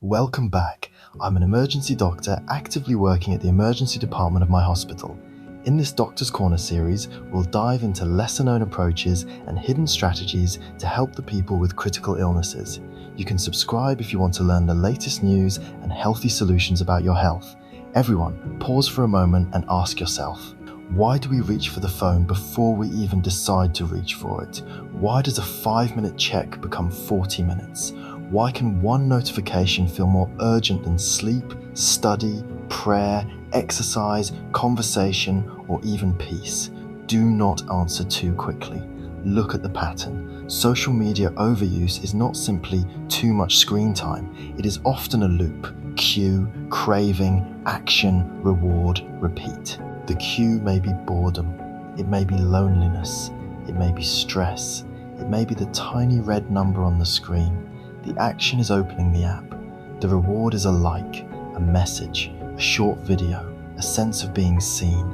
Welcome back. I'm an emergency doctor actively working at the emergency department of my hospital. In this Doctor's Corner series, we'll dive into lesser-known approaches and hidden strategies to help the people with critical illnesses. You can subscribe if you want to learn the latest news and healthy solutions about your health. Everyone, pause for a moment and ask yourself, why do we reach for the phone before we even decide to reach for it? Why does a 5-minute check become 40 minutes? Why can one notification feel more urgent than sleep, study, prayer, exercise, conversation, or even peace? Do not answer too quickly. Look at the pattern. Social media overuse is not simply too much screen time. It is often a loop. Cue, craving, action, reward, repeat. The cue may be boredom. It may be loneliness. It may be stress. It may be the tiny red number on the screen. The action is opening the app. The reward is a like, a message, a short video, a sense of being seen.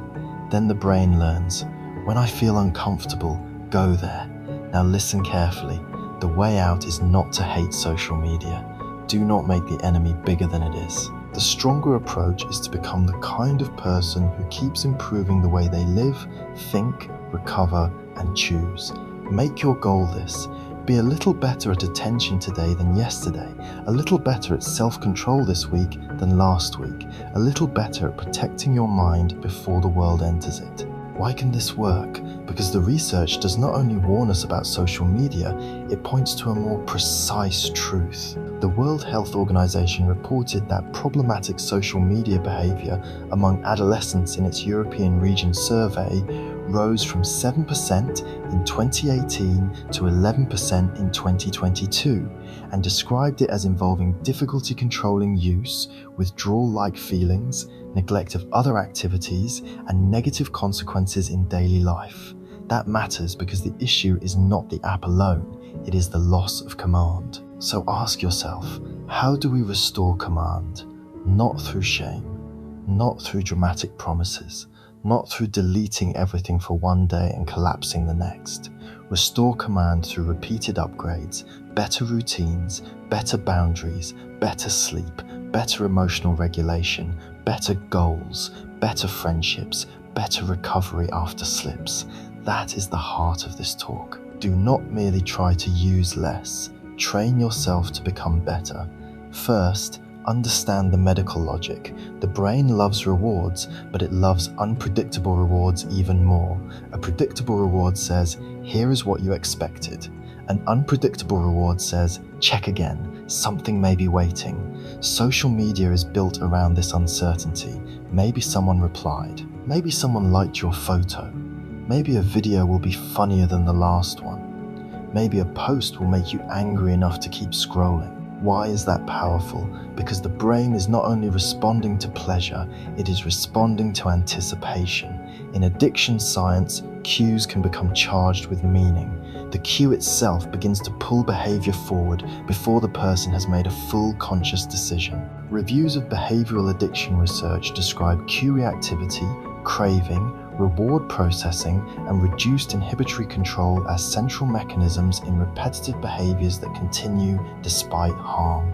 Then the brain learns, when I feel uncomfortable, go there. Now listen carefully. The way out is not to hate social media. Do not make the enemy bigger than it is. The stronger approach is to become the kind of person who keeps improving the way they live, think, recover, and choose. Make your goal this. Be a little better at attention today than yesterday, a little better at self-control this week than last week, a little better at protecting your mind before the world enters it. Why can this work? Because the research does not only warn us about social media, it points to a more precise truth. The World Health Organization reported that problematic social media behavior among adolescents in its European region survey rose from 7% in 2018 to 11% in 2022, and described it as involving difficulty controlling use, withdrawal-like feelings, neglect of other activities, and negative consequences in daily life. That matters because the issue is not the app alone, it is the loss of command. So ask yourself, how do we restore command? Not through shame, not through dramatic promises, not through deleting everything for one day and collapsing the next. Restore command through repeated upgrades, better routines, better boundaries, better sleep, better emotional regulation, better goals, better friendships, better recovery after slips. That is the heart of this talk. Do not merely try to use less. Train yourself to become better. First, understand the medical logic. The brain loves rewards, but it loves unpredictable rewards even more. A predictable reward says, here is what you expected. An unpredictable reward says, check again, something may be waiting. Social media is built around this uncertainty. Maybe someone replied. Maybe someone liked your photo. Maybe a video will be funnier than the last one. Maybe a post will make you angry enough to keep scrolling. Why is that powerful? Because the brain is not only responding to pleasure, it is responding to anticipation. In addiction science, cues can become charged with meaning. The cue itself begins to pull behavior forward before the person has made a full conscious decision. Reviews of behavioral addiction research describe cue reactivity, craving, reward processing, and reduced inhibitory control as central mechanisms in repetitive behaviors that continue despite harm.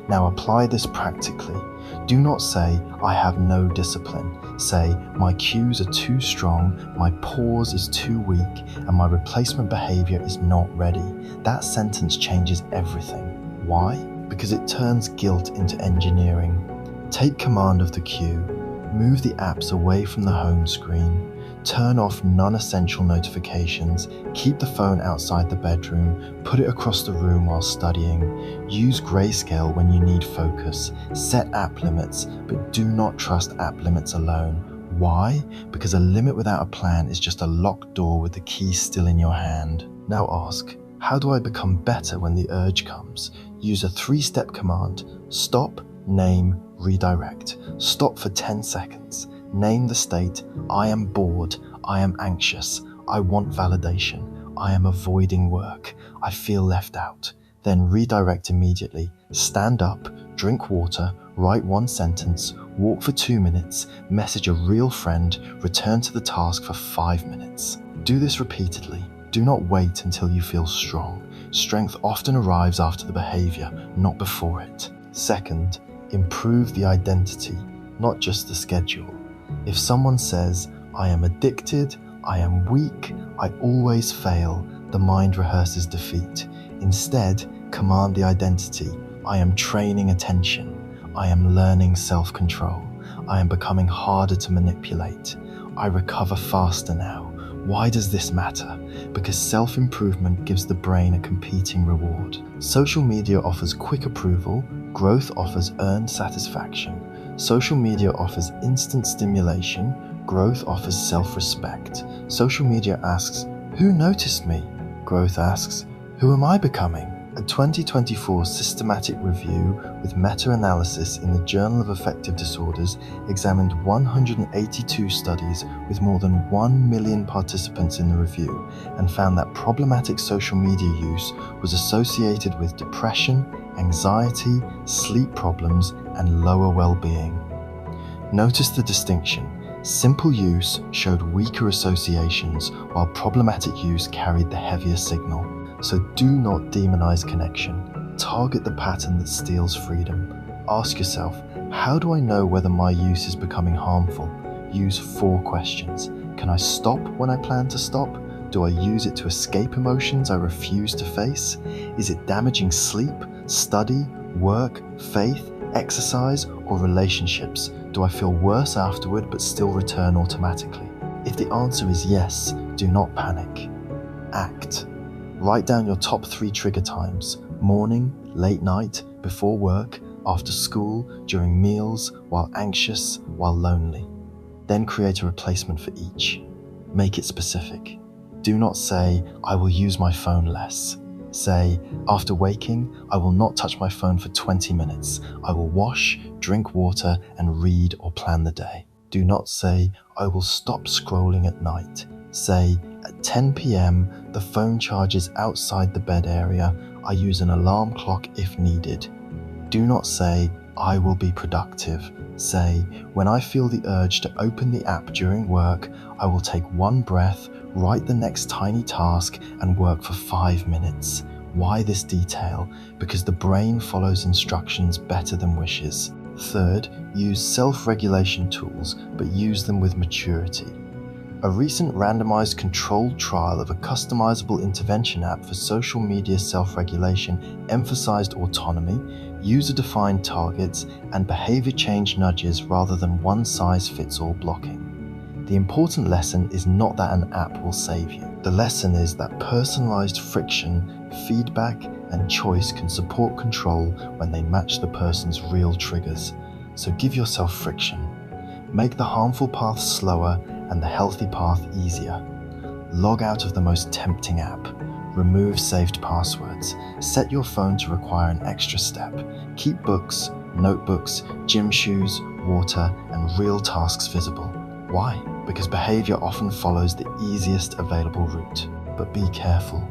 Now apply this practically. Do not say, I have no discipline. Say, my cues are too strong, my pause is too weak, and my replacement behavior is not ready. That sentence changes everything. Why? Because it turns guilt into engineering. Take command of the cue. Move the apps away from the home screen. Turn off non-essential notifications. Keep the phone outside the bedroom. Put it across the room while studying. Use grayscale when you need focus. Set app limits, but do not trust app limits alone. Why? Because a limit without a plan is just a locked door with the key still in your hand. Now ask, how do I become better when the urge comes? Use a 3-step command. Stop, name, redirect. Stop for 10 seconds. Name the state. I am bored. I am anxious. I want validation. I am avoiding work. I feel left out. Then redirect immediately. Stand up, drink water, write 1 sentence, walk for 2 minutes, message a real friend, return to the task for 5 minutes. Do this repeatedly. Do not wait until you feel strong. Strength often arrives after the behavior, not before it. Second, improve the identity, not just the schedule. If someone says, I am addicted, I am weak, I always fail, the mind rehearses defeat. Instead, command the identity. I am training attention. I am learning self-control. I am becoming harder to manipulate. I recover faster now. Why does this matter? Because self-improvement gives the brain a competing reward. Social media offers quick approval. Growth offers earned satisfaction. Social media offers instant stimulation. Growth offers self-respect. Social media asks, who noticed me? Growth asks, who am I becoming? A 2024 systematic review with meta-analysis in the Journal of Affective Disorders examined 182 studies with more than 1 million participants in the review and found that problematic social media use was associated with depression, anxiety, sleep problems, and lower well-being. Notice the distinction. Simple use showed weaker associations, while problematic use carried the heavier signal. So do not demonize connection. Target the pattern that steals freedom. Ask yourself, how do I know whether my use is becoming harmful? Use 4 questions. Can I stop when I plan to stop? Do I use it to escape emotions I refuse to face? Is it damaging sleep, study, work, faith, exercise, or relationships? Do I feel worse afterward but still return automatically? If the answer is yes, do not panic. Act. Write down your top 3 trigger times: morning, late night, before work, after school, during meals, while anxious, while lonely. Then create a replacement for each. Make it specific. Do not say, I will use my phone less. Say, after waking, I will not touch my phone for 20 minutes. I will wash, drink water, and read or plan the day. Do not say, I will stop scrolling at night. Say, at 10 p.m., the phone charges outside the bed area. I use an alarm clock if needed. Do not say, I will be productive. Say, when I feel the urge to open the app during work, I will take 1 breath, write the next tiny task, and work for 5 minutes. Why this detail? Because the brain follows instructions better than wishes. Third, use self-regulation tools, but use them with maturity. A recent randomized controlled trial of a customizable intervention app for social media self-regulation emphasized autonomy, user-defined targets, and behavior change nudges rather than one-size-fits-all blocking. The important lesson is not that an app will save you. The lesson is that personalized friction, feedback, and choice can support control when they match the person's real triggers. So give yourself friction. Make the harmful path slower and the healthy path easier. Log out of the most tempting app. Remove saved passwords. Set your phone to require an extra step. Keep books, notebooks, gym shoes, water, and real tasks visible. Why? Because behavior often follows the easiest available route. But be careful.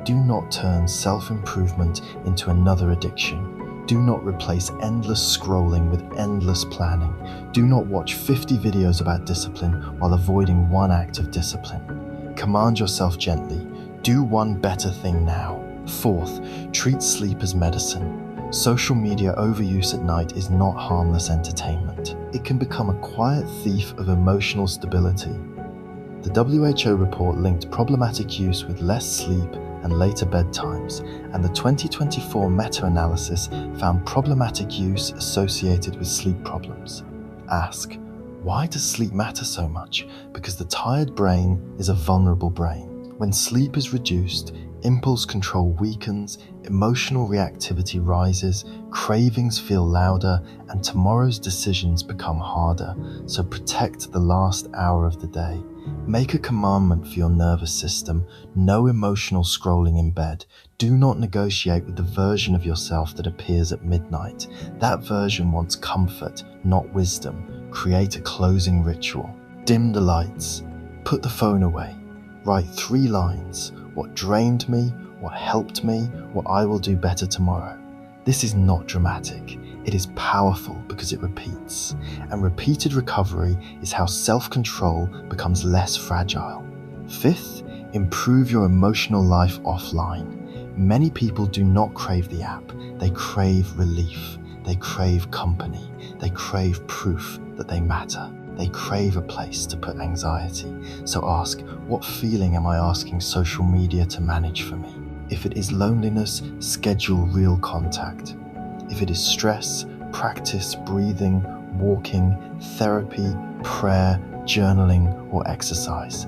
Do not turn self-improvement into another addiction. Do not replace endless scrolling with endless planning. Do not watch 50 videos about discipline while avoiding 1 act of discipline. Command yourself gently. Do 1 better thing now. Fourth, treat sleep as medicine. Social media overuse at night is not harmless entertainment. It can become a quiet thief of emotional stability. The WHO report linked problematic use with less sleep and later bedtimes, and the 2024 meta-analysis found problematic use associated with sleep problems. Ask, why does sleep matter so much? Because the tired brain is a vulnerable brain. When sleep is reduced, impulse control weakens, emotional reactivity rises, cravings feel louder, and tomorrow's decisions become harder. So protect the last hour of the day. Make a commandment for your nervous system. No emotional scrolling in bed. Do not negotiate with the version of yourself that appears at midnight. That version wants comfort, not wisdom. Create a closing ritual. Dim the lights. Put the phone away. Write 3 lines. What drained me, what helped me, what I will do better tomorrow. This is not dramatic. It is powerful because it repeats. And repeated recovery is how self-control becomes less fragile. Fifth, improve your emotional life offline. Many people do not crave the app. They crave relief. They crave company. They crave proof that they matter. They crave a place to put anxiety. So ask, what feeling am I asking social media to manage for me? If it is loneliness, schedule real contact. If it is stress, practice breathing, walking, therapy, prayer, journaling, or exercise.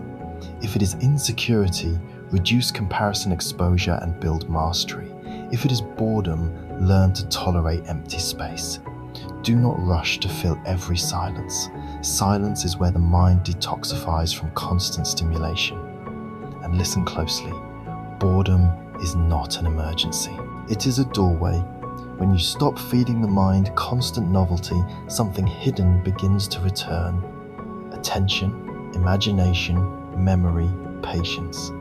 If it is insecurity, reduce comparison exposure and build mastery. If it is boredom, learn to tolerate empty space. Do not rush to fill every silence. Silence is where the mind detoxifies from constant stimulation. And listen closely, boredom is not an emergency. It is a doorway. When you stop feeding the mind constant novelty, something hidden begins to return. Attention, imagination, memory, patience.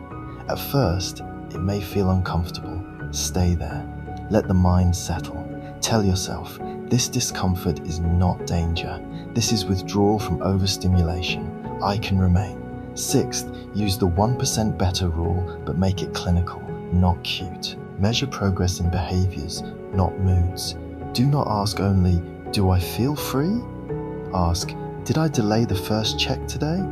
At first, it may feel uncomfortable. Stay there. Let the mind settle. Tell yourself, this discomfort is not danger. This is withdrawal from overstimulation. I can remain. Sixth, use the 1% better rule, but make it clinical, not cute. Measure progress in behaviors, not moods. Do not ask only, do I feel free? Ask, did I delay the first check today?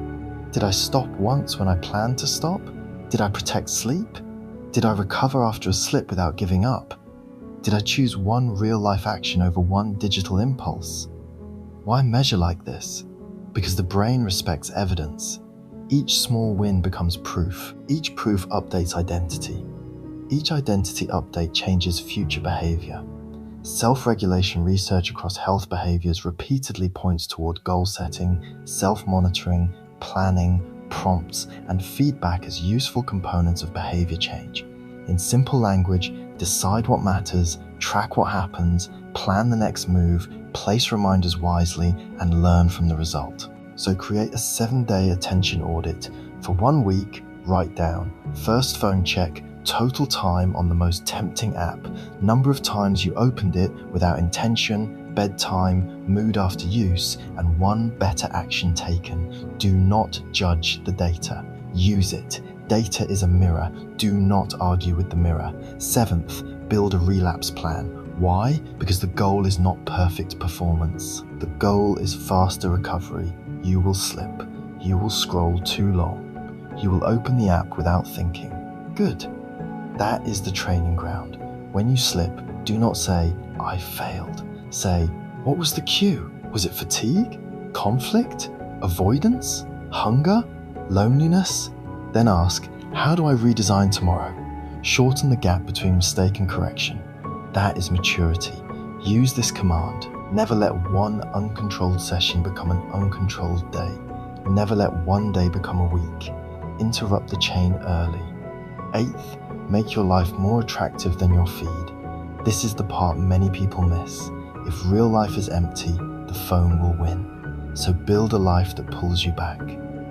Did I stop once when I planned to stop? Did I protect sleep? Did I recover after a slip without giving up? Did I choose one real-life action over one digital impulse? Why measure like this? Because the brain respects evidence. Each small win becomes proof. Each proof updates identity. Each identity update changes future behavior. Self-regulation research across health behaviors repeatedly points toward goal setting, self-monitoring, planning, prompts, and feedback as useful components of behavior change. In simple language, decide what matters, track what happens, plan the next move, place reminders wisely, and learn from the result. So create a 7-day attention audit. For 1 week, write down, first phone check, total time on the most tempting app, number of times you opened it without intention, bedtime, mood after use, and one better action taken. Do not judge the data. Use it. Data is a mirror. Do not argue with the mirror. 7th, build a relapse plan. Why? Because the goal is not perfect performance. The goal is faster recovery. You will slip. You will scroll too long. You will open the app without thinking. Good. That is the training ground. When you slip, do not say, I failed. Say, what was the cue? Was it fatigue? Conflict? Avoidance? Hunger? Loneliness? Then ask, how do I redesign tomorrow? Shorten the gap between mistake and correction. That is maturity. Use this command. Never let one uncontrolled session become an uncontrolled day. Never let one day become a week. Interrupt the chain early. 8th, make your life more attractive than your feed. This is the part many people miss. If real life is empty, the phone will win. So build a life that pulls you back.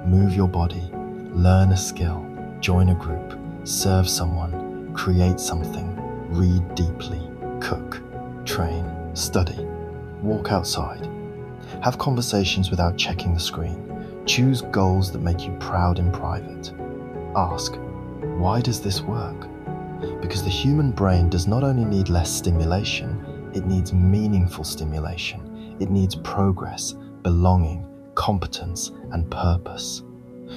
Move your body. Learn a skill, join a group, serve someone, create something, read deeply, cook, train, study, walk outside. Have conversations without checking the screen. Choose goals that make you proud in private. Ask, why does this work? Because the human brain does not only need less stimulation, it needs meaningful stimulation. It needs progress, belonging, competence, and purpose.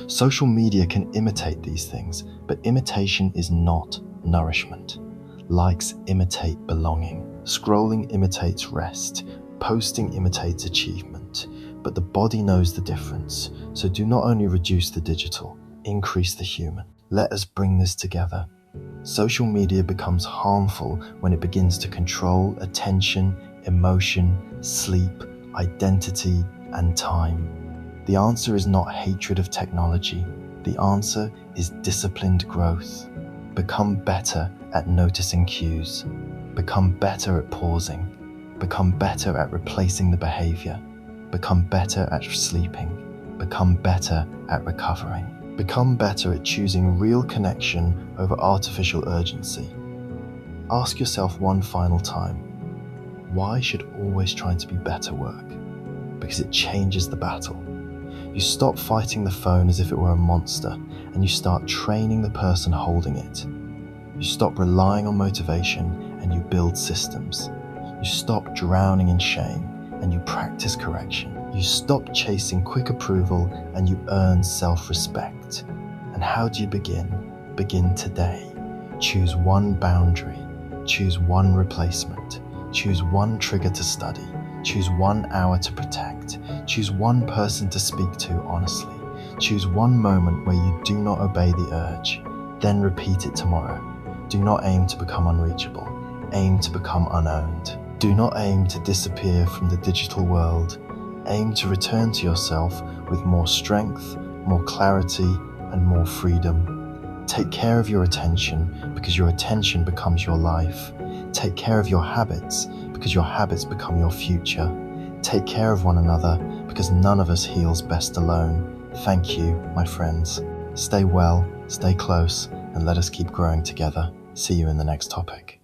Social media can imitate these things, but imitation is not nourishment. Likes imitate belonging. Scrolling imitates rest. Posting imitates achievement. But the body knows the difference. So do not only reduce the digital, increase the human. Let us bring this together. Social media becomes harmful when it begins to control attention, emotion, sleep, identity, and time. The answer is not hatred of technology. The answer is disciplined growth. Become better at noticing cues. Become better at pausing. Become better at replacing the behavior. Become better at sleeping. Become better at recovering. Become better at choosing real connection over artificial urgency. Ask yourself one final time, why should always trying to be better work? Because it changes the battle. You stop fighting the phone as if it were a monster, and you start training the person holding it. You stop relying on motivation, and you build systems. You stop drowning in shame and you practice correction. You stop chasing quick approval and you earn self-respect. And how do you begin? Begin today. Choose one boundary. Choose one replacement. Choose one trigger to study. Choose 1 hour to protect. Choose one person to speak to honestly. Choose one moment where you do not obey the urge. Then repeat it tomorrow. Do not aim to become unreachable. Aim to become unowned. Do not aim to disappear from the digital world. Aim to return to yourself with more strength, more clarity, and more freedom. Take care of your attention because your attention becomes your life. Take care of your habits because your habits become your future. Take care of one another because none of us heals best alone. Thank you, my friends. Stay well, stay close, and let us keep growing together. See you in the next topic.